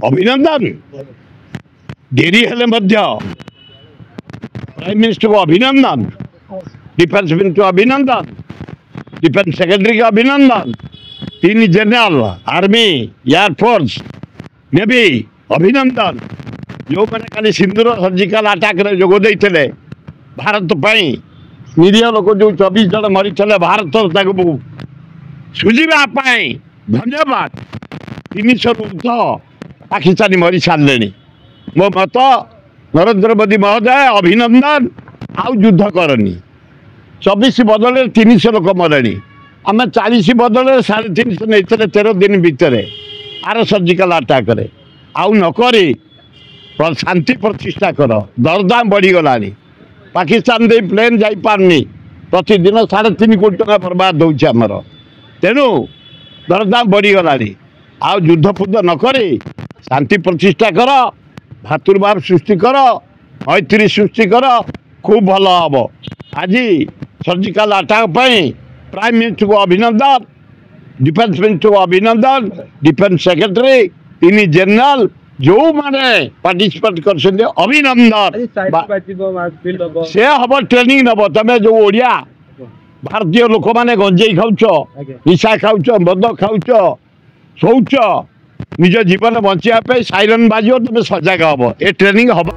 अभिनंदन डेरी हेले prime minister को अभिनंदन, डिफेंस मिनिस्टर को अभिनंदन, डिफेंस सेक्रेटरी को अभिनंदन, 3 जनरल आर्मी एयरफोर्स नेवी अभिनंदन जो मैंने खाली सिंदूर सर्जिकल अटैक जोग देते भारत निरीह लोक जो 24 जन मरी भारत सुझावाई धन्यवाद। 300 पाकिस्तानी मरी सारे मो मत नरेंद्र मोदी महोदय अभिनंदन आउ युद्ध करनी। 24 बदल 300 लोक मरे आम 40 बदल 350 नहीं 13 दिन भितर आर सर्जिकल अटैक आउ नक शांति प्रतिष्ठा कर। दरदाम बढ़ीगला पाकिस्तान दे प्लेन जापारनी प्रतिदिन 3.5 कोटी टका बर्बाद होमर तेणु दरदाम बढ़ीगला आउ युद्ध फुद्ध नक शांति प्रतिष्ठा कर, भातृभाव सृष्टि कर, मैत्री सृष्टि कर, खूब भल हम। आज सर्जिकल अटैक प्राइम मिनिस्टर को अभिनंदन, डिफेंस मिनिस्टर को अभिनंदन, डिफेंस सेक्रेटरी 3 जनरल जो माने पार्टिसिपेट कर अभिनंदन से हम ट्रेनिंग नब। तुम जो ओडिया भारतीय लोक मैंने गंजेई खाऊच, निशा खाऊच, मद खाऊच, शौच, निज जीवन बचापी साइरन बाजो तुम सजग हम। ए ट्रेनिंग हम।